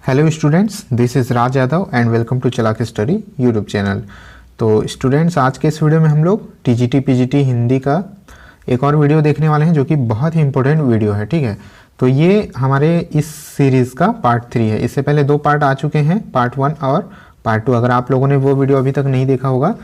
Hello students, this is Raj Yadav and welcome to Chalaak study YouTube channel. तो students, आज के इस वीडियो में हम लोग टीजीटी पीजीटी हिंदी का एक और वीडियो देखने वाले हैं जो कि बहुत ही इंपॉर्टेंट वीडियो है। ठीक है, तो ये हमारे इस सीरीज़ का पार्ट 3 है। इससे पहले 2 पार्ट आ चुके हैं, पार्ट 1 और पार्ट 2। अगर आप लोगों ने वो वीडियो अभी तक नहीं देखा होगा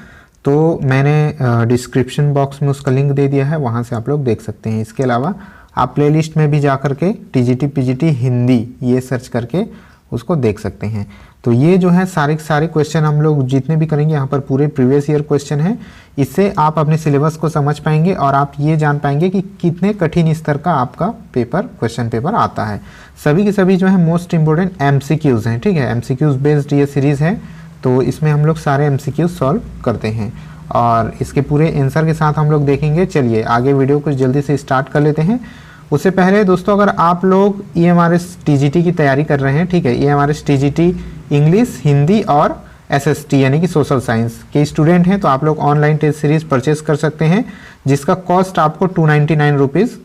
तो मैंने डिस्क्रिप्शन बॉक्स में उसका लिंक दे दिया है, वहाँ से आप लोग देख सकते हैं। इसके अलावा आप प्लेलिस्ट में भी जा करके टीजीटी पीजीटी हिंदी ये सर्च करके उसको देख सकते हैं। तो ये जो है सारे क्वेश्चन हम लोग जितने भी करेंगे यहाँ पर पूरे प्रीवियस ईयर क्वेश्चन हैं। इससे आप अपने सिलेबस को समझ पाएंगे और आप ये जान पाएंगे कि कितने कठिन स्तर का आपका क्वेश्चन पेपर आता है। सभी के सभी जो है मोस्ट इंपोर्टेंट एमसीक्यूज हैं। ठीक है, एमसीक्यूज बेस्ड ये सीरीज़ है, तो इसमें हम लोग सारे एमसीक्यूज सॉल्व करते हैं और इसके पूरे आंसर के साथ हम लोग देखेंगे। चलिए आगे वीडियो कुछ जल्दी से स्टार्ट कर लेते हैं। उससे पहले दोस्तों, अगर आप लोग EMRS TGT की तैयारी कर रहे हैं, ठीक है, EMRS TGT इंग्लिश, हिंदी और SST यानी कि सोशल साइंस के स्टूडेंट हैं, तो आप लोग ऑनलाइन टेस्ट सीरीज परचेज कर सकते हैं जिसका कॉस्ट आपको 299 रुपीज़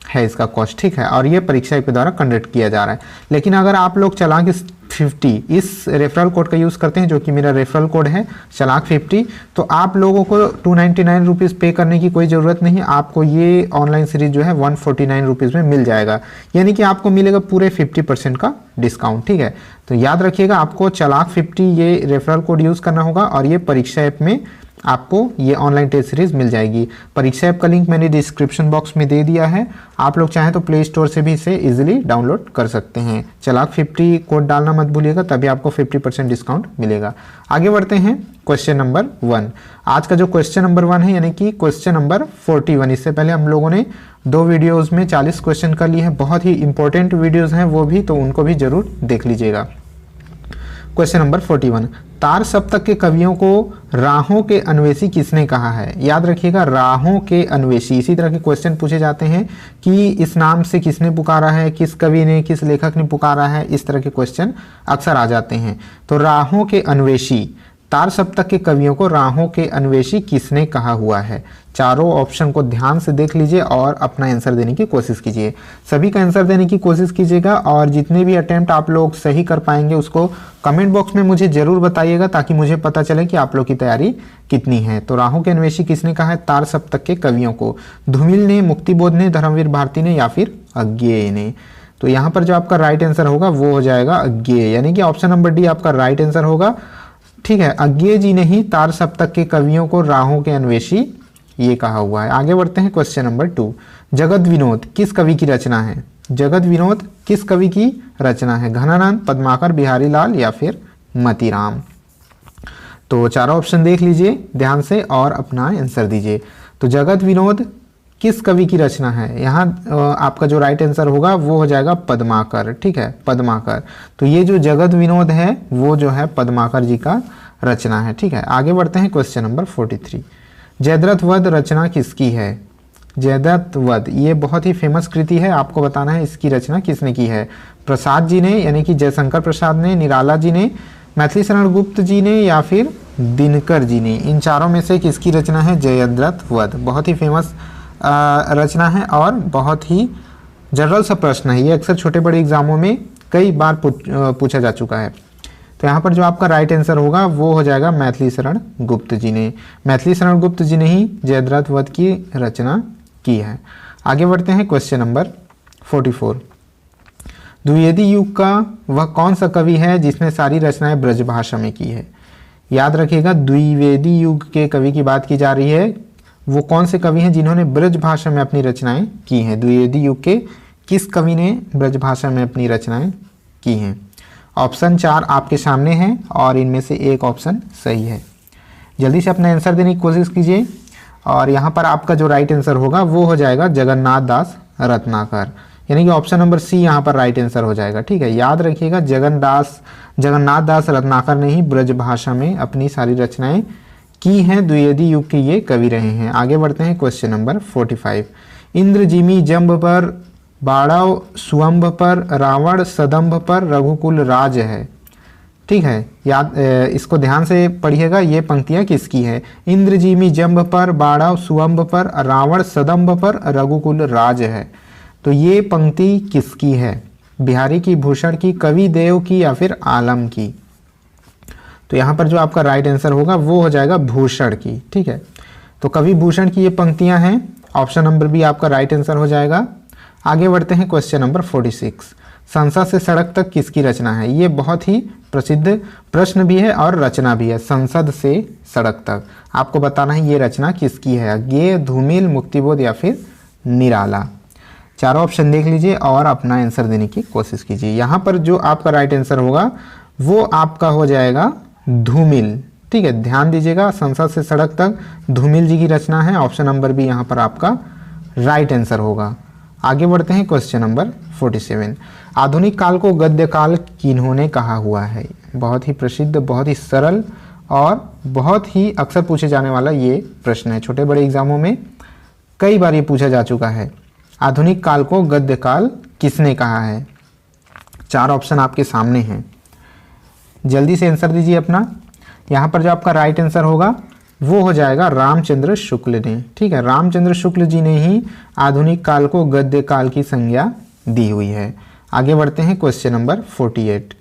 है इसका कॉस्ट। ठीक है, और ये परीक्षा ऐप के द्वारा कंडक्ट किया जा रहा है। लेकिन अगर आप लोग चालाक 50 इस रेफरल कोड का यूज़ करते हैं, जो कि मेरा रेफरल कोड है चालाक 50, तो आप लोगों को 299 रुपीज़ पे करने की कोई ज़रूरत नहीं। आपको ये ऑनलाइन सीरीज जो है 149 रुपीज़ में मिल जाएगा, यानी कि आपको मिलेगा पूरे 50% का डिस्काउंट। ठीक है, तो याद रखिएगा, आपको चालाक 50 ये रेफरल कोड यूज़ करना होगा और ये परीक्षा ऐप में आपको ये ऑनलाइन टेस्ट सीरीज मिल जाएगी। परीक्षा ऐप का लिंक मैंने डिस्क्रिप्शन बॉक्स में दे दिया है, आप लोग चाहें तो प्ले स्टोर से भी इसे इजीली डाउनलोड कर सकते हैं। चालाक 50 कोड डालना मत भूलिएगा, तभी आपको 50% डिस्काउंट मिलेगा। आगे बढ़ते हैं क्वेश्चन नंबर 1। आज का जो क्वेश्चन नंबर 1 है यानी कि क्वेश्चन नंबर 41। इससे पहले हम लोगों ने 2 वीडियोज़ में 40 क्वेश्चन कर लिए हैं, बहुत ही इंपॉर्टेंट वीडियोज़ हैं वो भी, तो उनको भी जरूर देख लीजिएगा। क्वेश्चन नंबर 41, तार सप्तक के कवियों को राहों के अन्वेषी किसने कहा है? याद रखिएगा, राहों के अन्वेषी। इसी तरह के क्वेश्चन पूछे जाते हैं कि इस नाम से किसने पुकारा है, किस कवि ने, किस लेखक ने पुकारा है, इस तरह के क्वेश्चन अक्सर आ जाते हैं। तो राहों के अन्वेषी, तार सप्तक के कवियों को राहों के अन्वेषी किसने कहा हुआ है? चारों ऑप्शन को ध्यान से देख लीजिए और अपना आंसर देने की कोशिश कीजिए। सभी का आंसर देने की कोशिश कीजिएगा और जितने भी अटेम्प्ट आप लोग सही कर पाएंगे उसको कमेंट बॉक्स में मुझे जरूर बताइएगा, ताकि मुझे पता चले कि आप लोग की तैयारी कितनी है। तो राहों के अन्वेषी किसने कहा है? तार सप्तक के कवियों को। धूमिल ने, मुक्तिबोध ने, धर्मवीर भारती ने या फिर अज्ञेय ने? तो यहाँ पर जो आपका राइट आंसर होगा वो हो जाएगा अज्ञेय, यानी कि ऑप्शन नंबर डी आपका राइट आंसर होगा। ठीक है, अज्ञेय जी ने ही तार सप्तक के कवियों को राहों के अन्वेषी ये कहा हुआ है। आगे बढ़ते हैं क्वेश्चन नंबर 2। जगत विनोद किस कवि की रचना है? जगत विनोद किस कवि की रचना है? घनानंद, पद्माकर, बिहारी लाल या फिर मतीराम? तो चारों ऑप्शन देख लीजिए ध्यान से और अपना आंसर दीजिए। तो जगत विनोद किस कवि की रचना है? यहाँ आपका जो राइट आंसर होगा वो हो जाएगा पद्माकर। ठीक है, पद्माकर। तो ये जो जगत विनोद है वो जो है पद्माकर जी का रचना है। ठीक है, आगे बढ़ते हैं क्वेश्चन नंबर 43। जयद्रथ वध रचना किसकी है? जयद्रथ वध ये बहुत ही फेमस कृति है, आपको बताना है इसकी रचना किसने की है। प्रसाद जी ने यानी कि जयशंकर प्रसाद ने, निराला जी ने, मैथिली शरण गुप्त जी ने या फिर दिनकर जी ने? इन चारों में से किसकी रचना है जयद्रथ वध? बहुत ही फेमस रचना है और बहुत ही जनरल सा प्रश्न है, ये अक्सर छोटे बड़े एग्जामों में कई बार पूछा जा चुका है। तो यहाँ पर जो आपका राइट आंसर होगा वो हो जाएगा मैथिली शरण गुप्त जी ने। मैथिली शरण गुप्त जी ने ही जयद्रथ वध की रचना की है। आगे बढ़ते हैं क्वेश्चन नंबर 44। द्विवेदी युग का वह कौन सा कवि है जिसने सारी रचनाएं ब्रजभाषा में की है? याद रखिएगा, द्विवेदी युग के कवि की बात की जा रही है। वो कौन से कवि हैं जिन्होंने ब्रजभाषा में अपनी रचनाएं की हैं? द्विवेदी युग के किस कवि ने ब्रजभाषा में अपनी रचनाएं की हैं? ऑप्शन 4 आपके सामने हैं और इनमें से एक ऑप्शन सही है। जल्दी से अपना आंसर देने की कोशिश कीजिए और यहाँ पर आपका जो राइट आंसर होगा वो हो जाएगा जगन्नाथ दास रत्नाकर, यानी कि ऑप्शन नंबर सी यहाँ पर राइट आंसर हो जाएगा। ठीक है, याद रखिएगा, जगन्नाथ दास रत्नाकर ने ही ब्रजभाषा में अपनी सारी रचनाएं की हैं। द्विवेदी युग के ये कवि रहे हैं। आगे बढ़ते हैं क्वेश्चन नंबर 45। इंद्र जिमी जम्ब पर, बाड़ाव सुअंब पर, रावण सदंभ पर, रघुकुल राज है। ठीक है, याद इसको ध्यान से पढ़िएगा, ये पंक्तियां किसकी है? इंद्र जिमी जम्ब पर, बाड़ाव सुअंब पर, रावण सदंभ पर, रघुकुल राज है। तो ये पंक्ति किसकी है? बिहारी की, भूषण की, कवि देव की या फिर आलम की। तो यहाँ पर जो आपका राइट आंसर होगा वो हो जाएगा भूषण की। ठीक है, तो कवि भूषण की ये पंक्तियां हैं, ऑप्शन नंबर बी आपका राइट आंसर हो जाएगा। आगे बढ़ते हैं क्वेश्चन नंबर 46। संसद से सड़क तक किसकी रचना है? ये बहुत ही प्रसिद्ध प्रश्न भी है और रचना भी है। संसद से सड़क तक आपको बताना है ये रचना किसकी है, गेय, धूमिल, मुक्तिबोध या फिर निराला। चारों ऑप्शन देख लीजिए और अपना आंसर देने की कोशिश कीजिए। यहाँ पर जो आपका राइट आंसर होगा वो आपका हो जाएगा धूमिल। ठीक है, ध्यान दीजिएगा, संसद से सड़क तक धूमिल जी की रचना है। ऑप्शन नंबर बी यहाँ पर आपका राइट आंसर होगा। आगे बढ़ते हैं क्वेश्चन नंबर 47। आधुनिक काल को गद्य काल किन्होंने कहा हुआ है? बहुत ही प्रसिद्ध, बहुत ही सरल और बहुत ही अक्सर पूछे जाने वाला ये प्रश्न है। छोटे बड़े एग्जामों में कई बार ये पूछा जा चुका है। आधुनिक काल को गद्य काल किसने कहा है? चार ऑप्शन आपके सामने हैं, जल्दी से आंसर दीजिए अपना। यहाँ पर जो आपका राइट आंसर होगा वो हो जाएगा रामचंद्र शुक्ल ने। ठीक है, रामचंद्र शुक्ल जी ने ही आधुनिक काल को गद्य काल की संज्ञा दी हुई है। आगे बढ़ते हैं क्वेश्चन नंबर 48।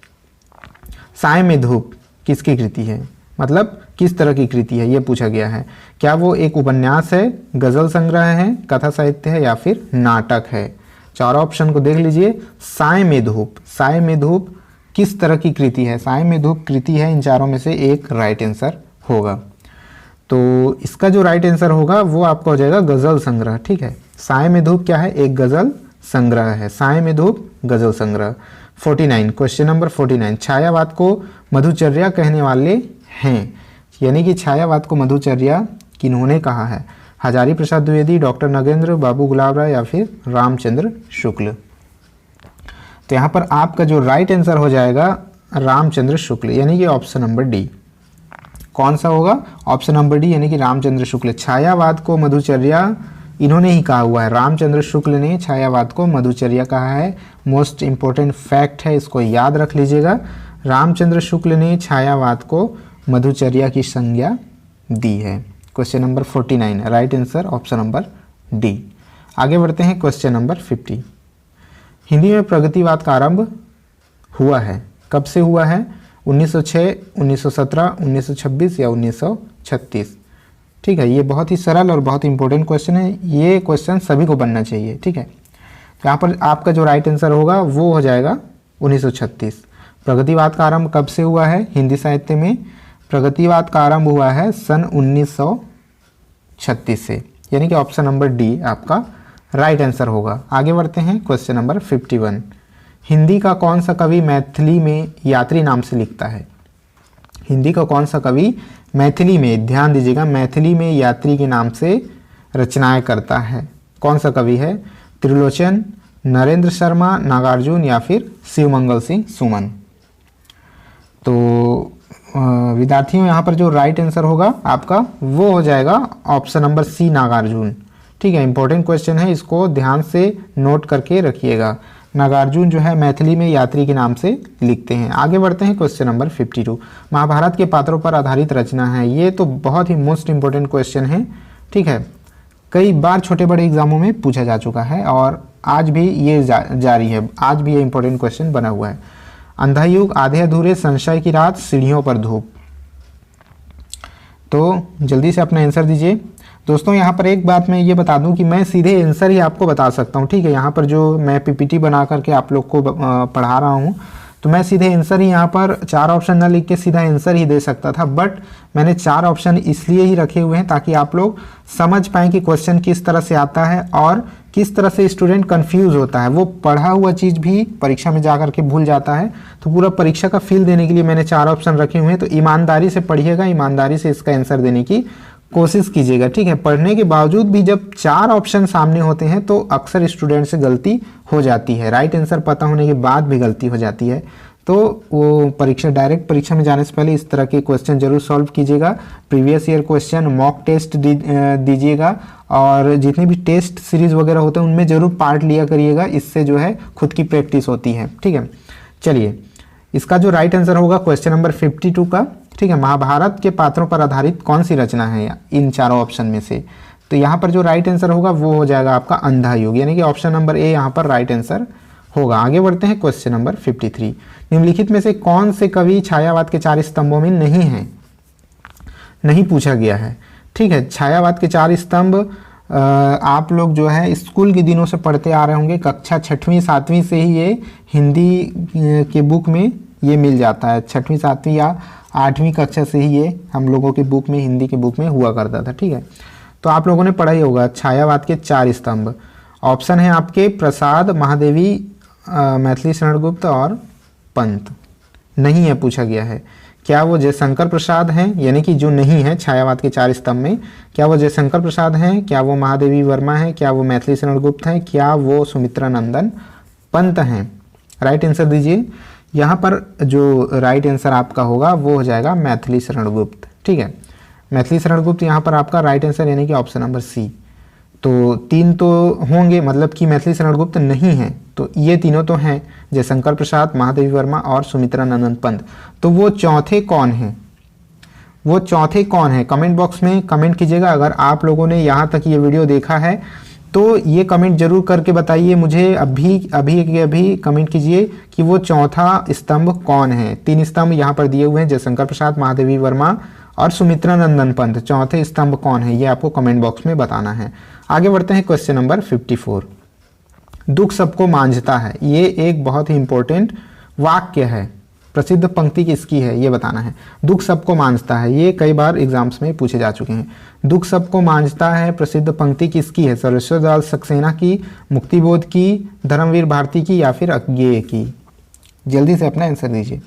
साय में धूप किसकी कृति है? मतलब किस तरह की कृति है ये पूछा गया है। क्या वो एक उपन्यास है, गजल संग्रह है, कथा साहित्य है या फिर नाटक है? चारों ऑप्शन को देख लीजिए। साय में धूप, साय में धूप किस तरह की कृति है? साय में धूप कृति है, इन चारों में से एक राइट आंसर होगा। तो इसका जो राइट आंसर होगा वो आपका हो जाएगा गजल संग्रह। ठीक है, साय में धूप क्या है? एक गजल संग्रह है। साय में धूप गजल संग्रह। 49, क्वेश्चन नंबर 49। छायावाद को मधुचर्या कहने वाले हैं, यानी कि छायावाद को मधुचर्या किन्होंने कहा है? हजारी प्रसाद द्विवेदी, डॉक्टर नगेंद्र, बाबू गुलाब राय या फिर रामचंद्र शुक्ल? तो यहाँ पर आपका जो राइट आंसर हो जाएगा रामचंद्र शुक्ल, यानी कि ऑप्शन नंबर डी। कौन सा होगा? ऑप्शन नंबर डी, यानी कि रामचंद्र शुक्ल। छायावाद को मधुचर्या इन्होंने ही कहा हुआ है, रामचंद्र शुक्ल ने छायावाद को मधुचर्या कहा है। मोस्ट इंपॉर्टेंट फैक्ट है, इसको याद रख लीजिएगा। रामचंद्र शुक्ल ने छायावाद को मधुचर्या की संज्ञा दी है। Question number 49, right answer option number D. आगे बढ़ते हैं क्वेश्चन नंबर 50। हिंदी में प्रगतिवाद का आरंभ हुआ है, कब से हुआ है? 1906, 1917, 1926 या 1936? ठीक है, ये बहुत ही सरल और बहुत इंपॉर्टेंट क्वेश्चन है। ये क्वेश्चन सभी को बनना चाहिए। ठीक है, यहाँ पर आपका जो राइट आंसर होगा वो हो जाएगा 1936। प्रगतिवाद का आरंभ कब से हुआ है हिंदी साहित्य में? प्रगतिवाद का आरंभ हुआ है सन 1936 से, यानी कि ऑप्शन नंबर डी आपका राइट आंसर होगा। आगे बढ़ते हैं क्वेश्चन नंबर 51। हिंदी का कौन सा कवि मैथिली में यात्री नाम से लिखता है? हिंदी का कौन सा कवि मैथिली में, ध्यान दीजिएगा, मैथिली में यात्री के नाम से रचनाएं करता है? कौन सा कवि है? त्रिलोचन, नरेंद्र शर्मा, नागार्जुन या फिर शिवमंगल सिंह सुमन? तो विद्यार्थियों यहाँ पर जो राइट आंसर होगा आपका वो हो जाएगा ऑप्शन नंबर सी, नागार्जुन। ठीक है, इंपॉर्टेंट क्वेश्चन है, इसको ध्यान से नोट करके रखिएगा। नागार्जुन जो है मैथिली में यात्री के नाम से लिखते हैं। आगे बढ़ते हैं क्वेश्चन नंबर 52। महाभारत के पात्रों पर आधारित रचना है, ये तो बहुत ही मोस्ट इंपॉर्टेंट क्वेश्चन है। ठीक है, कई बार छोटे बड़े एग्जामों में पूछा जा चुका है और आज भी ये जारी है, आज भी ये इंपॉर्टेंट क्वेश्चन बना हुआ है। अंधा युग, आधे अधूरे, संशय की रात, सीढ़ियों पर धूप? तो जल्दी से अपना आंसर दीजिए। दोस्तों यहाँ पर एक बात मैं ये बता दूं कि मैं सीधे आंसर ही आपको बता सकता हूँ। ठीक है, यहाँ पर जो मैं पीपीटी बना करके आप लोग को पढ़ा रहा हूँ तो मैं सीधे आंसर ही यहाँ पर चार ऑप्शन ना लिख के सीधा आंसर ही दे सकता था, बट मैंने चार ऑप्शन इसलिए ही रखे हुए हैं ताकि आप लोग समझ पाएँ कि क्वेश्चन किस तरह से आता है और किस तरह से स्टूडेंट कंफ्यूज होता है। वो पढ़ा हुआ चीज़ भी परीक्षा में जा करके भूल जाता है, तो पूरा परीक्षा का फील देने के लिए मैंने चार ऑप्शन रखे हुए हैं। तो ईमानदारी से पढ़िएगा, ईमानदारी से इसका आंसर देने की कोशिश कीजिएगा। ठीक है, पढ़ने के बावजूद भी जब चार ऑप्शन सामने होते हैं तो अक्सर स्टूडेंट से गलती हो जाती है, राइट आंसर पता होने के बाद भी गलती हो जाती है। तो वो परीक्षा, डायरेक्ट परीक्षा में जाने से पहले इस तरह के क्वेश्चन जरूर सॉल्व कीजिएगा। Previous year question, mock test दीजिएगा और जितने भी टेस्ट सीरीज वगैरह होते हैं उनमें जरूर पार्ट लिया करिएगा, इससे जो है खुद की प्रैक्टिस होती है। ठीक है, चलिए इसका जो राइट आंसर होगा क्वेश्चन नंबर 52 का, ठीक है, महाभारत के पात्रों पर आधारित कौन सी रचना है इन चारों ऑप्शन में से? तो यहाँ पर जो राइट आंसर होगा वो हो जाएगा आपका अंधा युग, यानी कि ऑप्शन नंबर ए यहाँ पर राइट आंसर होगा। आगे बढ़ते हैं क्वेश्चन नंबर 53। निम्नलिखित में से कौन से कवि छायावाद के 4 स्तंभों में नहीं हैं? नहीं पूछा गया है। ठीक है, छायावाद के 4 स्तंभ आप लोग जो है स्कूल के दिनों से पढ़ते आ रहे होंगे। कक्षा 6वीं 7वीं से ही ये हिंदी के बुक में ये मिल जाता है। 6वीं 7वीं या 8वीं कक्षा से ही ये हम लोगों के बुक में, हिंदी के बुक में हुआ करता था। ठीक है, तो आप लोगों ने पढ़ा ही होगा छायावाद के 4 स्तंभ। ऑप्शन है आपके प्रसाद, महादेवी, मैथिली शरण गुप्त और पंत। नहीं है पूछा गया है। क्या वो जयशंकर प्रसाद हैं, यानी कि जो नहीं है छायावाद के 4 स्तंभ में, क्या वो जयशंकर प्रसाद हैं, क्या वो महादेवी वर्मा है, क्या वो मैथिली शरण गुप्त हैं, क्या वो सुमित्रा नंदन पंत हैं? राइट आंसर दीजिए। यहाँ पर जो राइट आंसर आपका होगा वो हो जाएगा मैथिली शरण गुप्त। ठीक है, मैथिली शरण गुप्त यहाँ पर आपका राइट आंसर, यानी कि ऑप्शन नंबर सी। तो 3 तो होंगे, मतलब कि मैथिली शरण गुप्त नहीं है, तो ये तीनों तो हैं, जयशंकर प्रसाद, महादेवी वर्मा और सुमित्रा नंदन पंत। तो वो चौथे कौन हैं? वो चौथे कौन है? कमेंट बॉक्स में कमेंट कीजिएगा। अगर आप लोगों ने यहाँ तक ये वीडियो देखा है तो ये कमेंट जरूर करके बताइए मुझे। अभी कमेंट कीजिए कि वो चौथा स्तंभ कौन है। 3 स्तंभ यहाँ पर दिए हुए हैं, जयशंकर प्रसाद, महादेवी वर्मा और सुमित्रा नंदन पंत। चौथे स्तंभ कौन है ये आपको कमेंट बॉक्स में बताना है। आगे बढ़ते हैं क्वेश्चन नंबर 54। दुख सबको मांझता है, ये एक बहुत ही इंपॉर्टेंट वाक्य है। प्रसिद्ध पंक्ति किसकी है ये बताना है। दुख सबको मांझता है, ये कई बार एग्जाम्स में पूछे जा चुके हैं। दुख सबको मांझता है प्रसिद्ध पंक्ति किसकी है? सर्वेश्वर दयाल सक्सेना की, मुक्तिबोध की, धर्मवीर भारती की या फिर अज्ञेय की? जल्दी से अपना आंसर दीजिए।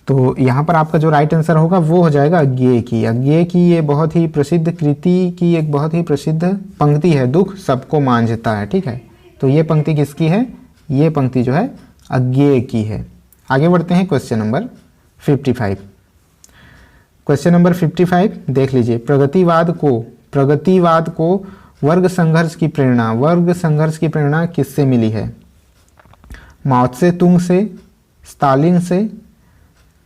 तो यहाँ पर आपका जो राइट आंसर होगा वो हो जाएगा अज्ञेय की। अज्ञेय की ये बहुत ही प्रसिद्ध कृति की एक बहुत ही प्रसिद्ध पंक्ति है, दुख सबको मांझता है। ठीक है, तो ये पंक्ति किसकी है? ये पंक्ति जो है अज्ञेय की है। आगे बढ़ते हैं क्वेश्चन नंबर 55। क्वेश्चन नंबर 55 देख लीजिए। प्रगतिवाद को वर्ग संघर्ष की प्रेरणा किससे मिली है? माओ त्से तुंग से, स्टालिन से,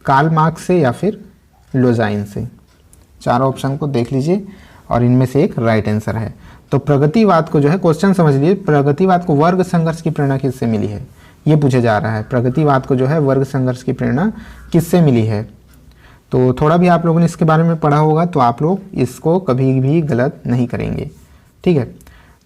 कार्ल मार्क्स से या फिर लोजाइन से? चारों ऑप्शन को देख लीजिए और इनमें से एक राइट आंसर है। तो प्रगतिवाद को जो है, क्वेश्चन समझ लीजिए, प्रगतिवाद को वर्ग संघर्ष की प्रेरणा किससे मिली है ये पूछा जा रहा है। प्रगतिवाद को जो है वर्ग संघर्ष की प्रेरणा किससे मिली है? तो थोड़ा भी आप लोगों ने इसके बारे में पढ़ा होगा तो आप लोग इसको कभी भी गलत नहीं करेंगे। ठीक है,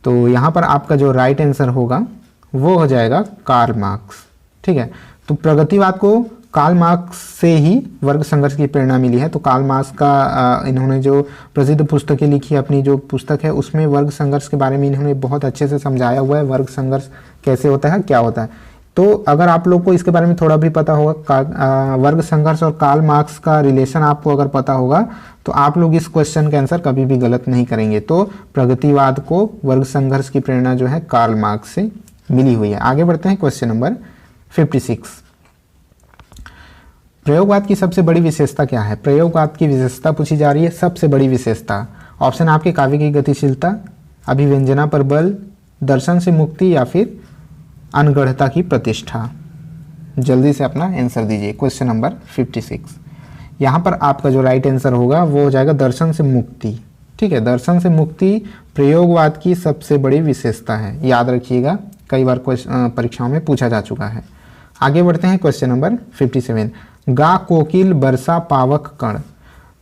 तो यहाँ पर आपका जो राइट आंसर होगा वो हो जाएगा कार्ल मार्क्स। ठीक है, तो प्रगतिवाद को कार्ल मार्क्स से ही वर्ग संघर्ष की प्रेरणा मिली है। तो कार्ल मार्क्स का इन्होंने जो प्रसिद्ध पुस्तकें लिखी, अपनी जो पुस्तक है उसमें वर्ग संघर्ष के बारे में इन्होंने बहुत अच्छे से समझाया हुआ है, वर्ग संघर्ष कैसे होता है, क्या होता है। तो अगर आप लोग को इसके बारे में थोड़ा भी पता होगा, वर्ग संघर्ष और कार्ल मार्क्स का रिलेशन आपको अगर पता होगा तो आप लोग इस क्वेश्चन का आंसर कभी भी गलत नहीं करेंगे। तो प्रगतिवाद को वर्ग संघर्ष की प्रेरणा जो है कार्ल मार्क्स से मिली हुई है। आगे बढ़ते हैं क्वेश्चन नंबर 56। प्रयोगवाद की सबसे बड़ी विशेषता क्या है? प्रयोगवाद की विशेषता पूछी जा रही है, सबसे बड़ी विशेषता। ऑप्शन आपके काव्य की गतिशीलता, अभिव्यंजना पर बल, दर्शन से मुक्ति या फिर अनगढ़ता की प्रतिष्ठा? जल्दी से अपना आंसर दीजिए। Question number 56। यहाँ पर आपका जो राइट आंसर होगा वो हो जाएगा दर्शन से मुक्ति। ठीक है, दर्शन से मुक्ति प्रयोगवाद की सबसे बड़ी विशेषता है, याद रखिएगा, कई बार परीक्षाओं में पूछा जा चुका है। आगे बढ़ते हैं क्वेश्चन नंबर 57। गा कोकिल बरसा पावक कण,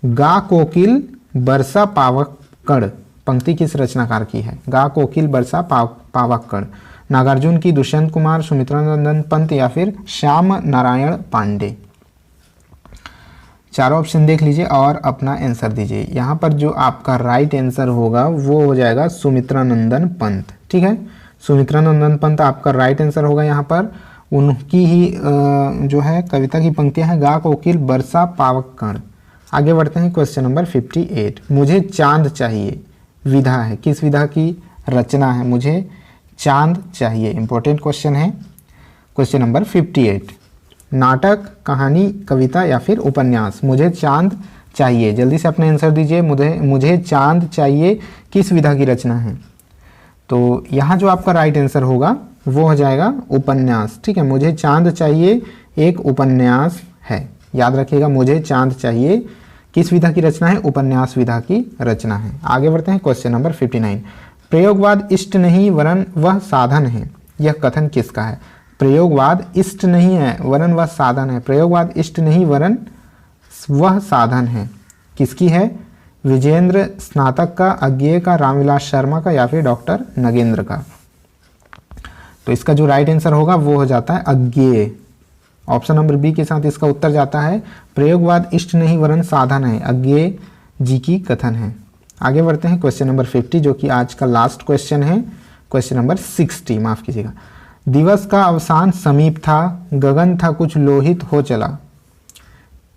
गा कोकिल बरसा पावक कण पंक्ति किस रचनाकार की है? गा कोकिल बरसा पावक कण, नागार्जुन की, दुष्यंत कुमार, सुमित्रा नंदन पंत या फिर श्याम नारायण पांडे? चारों ऑप्शन देख लीजिए और अपना आंसर दीजिए। यहाँ पर जो आपका राइट आंसर होगा वो हो जाएगा सुमित्रा नंदन पंत। ठीक है, सुमित्रा नंदन पंत आपका राइट आंसर होगा। यहाँ पर उनकी ही जो है कविता की पंक्तियां हैं, गा कोकिल बरसा पावक कण। आगे बढ़ते हैं क्वेश्चन नंबर 58। मुझे चांद चाहिए विधा है, किस विधा की रचना है? मुझे चांद चाहिए, इंपॉर्टेंट क्वेश्चन है। Question number 58। नाटक, कहानी, कविता या फिर उपन्यास? मुझे चांद चाहिए, जल्दी से अपने आंसर दीजिए। मुझे चांद चाहिए किस विधा की रचना है? तो यहाँ जो आपका राइट आंसर होगा वो हो जाएगा उपन्यास। ठीक है, मुझे चांद चाहिए एक उपन्यास है, याद रखिएगा। मुझे चांद चाहिए किस विधा की रचना है? उपन्यास विधा की रचना है। आगे बढ़ते हैं क्वेश्चन नंबर 59। प्रयोगवाद इष्ट नहीं वरन वह साधन है, यह कथन किसका है? प्रयोगवाद इष्ट नहीं है वरन वह साधन है। प्रयोगवाद इष्ट नहीं वरन वह साधन है, किसकी है? विजेंद्र स्नातक का, अज्ञेय का, रामविलास शर्मा का या फिर डॉक्टर नगेंद्र का। तो इसका जो राइट आंसर होगा वो हो जाता है अज्ञेय। ऑप्शन नंबर बी के साथ इसका उत्तर जाता है प्रयोगवाद इष्ट नहीं वरन साधन है, अज्ञेय जी की कथन है। आगे बढ़ते हैं क्वेश्चन नंबर 50 जो कि आज का लास्ट क्वेश्चन है। क्वेश्चन नंबर 60 माफ कीजिएगा। दिवस का अवसान समीप था, गगन था कुछ लोहित हो चला।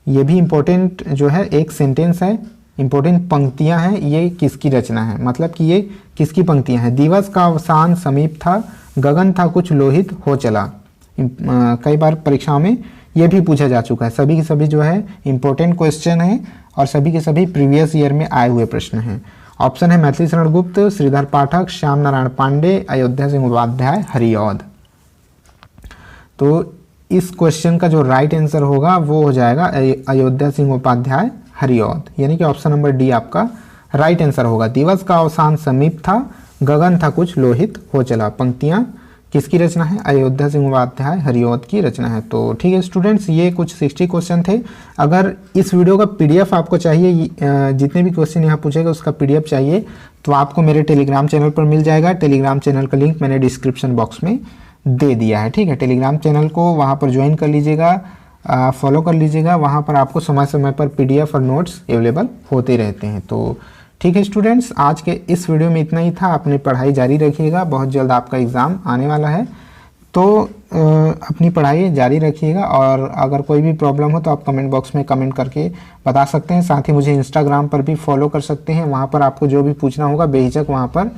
ये भी इंपॉर्टेंट जो है एक सेंटेंस है, इंपॉर्टेंट पंक्तियां हैं। ये किसकी रचना है, मतलब कि ये किसकी पंक्तियां हैं? दिवस का अवसान समीप था, गगन था कुछ लोहित हो चला। कई बार परीक्षाओं में ये भी पूछा जा चुका है। सभी के सभी जो है इंपॉर्टेंट क्वेश्चन है और सभी के सभी प्रीवियस ईयर में आए हुए प्रश्न हैं। ऑप्शन है मैथिली शरण गुप्त, श्रीधर पाठक, श्याम नारायण पांडे, अयोध्या सिंह उपाध्याय, हरिऔध। तो इस क्वेश्चन का जो राइट आंसर होगा वो हो जाएगा अयोध्या सिंह उपाध्याय, हरिऔध, यानी कि ऑप्शन नंबर डी आपका राइट आंसर होगा। दिवस का अवसान समीप था, गगन था कुछ लोहित हो चला। पंक्तियां किसकी रचना है? अयोध्या सिंह उपाध्याय, हरिऔध की रचना है। तो ठीक है स्टूडेंट्स, ये कुछ 60 क्वेश्चन थे। अगर इस वीडियो का पीडीएफ आपको चाहिए, जितने भी क्वेश्चन यहाँ पूछेगा उसका पीडीएफ चाहिए, तो आपको मेरे टेलीग्राम चैनल पर मिल जाएगा। टेलीग्राम चैनल का लिंक मैंने डिस्क्रिप्शन बॉक्स में दे दिया है। ठीक है, टेलीग्राम चैनल को वहाँ पर ज्वाइन कर लीजिएगा, फॉलो कर लीजिएगा। वहाँ पर आपको समय समय पर पीडीएफ और नोट्स अवेलेबल होते रहते हैं। तो ठीक है स्टूडेंट्स, आज के इस वीडियो में इतना ही था। अपनी पढ़ाई जारी रखिएगा, बहुत जल्द आपका एग्ज़ाम आने वाला है, तो अपनी पढ़ाई जारी रखिएगा। और अगर कोई भी प्रॉब्लम हो तो आप कमेंट बॉक्स में कमेंट करके बता सकते हैं। साथ ही मुझे इंस्टाग्राम पर भी फॉलो कर सकते हैं, वहाँ पर आपको जो भी पूछना होगा बेहिचक वहाँ पर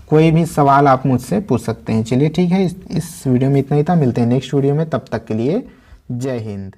कोई भी सवाल आप मुझसे पूछ सकते हैं। चलिए ठीक है, इस वीडियो में इतना ही था। मिलते हैं नेक्स्ट वीडियो में, तब तक के लिए जय हिंद।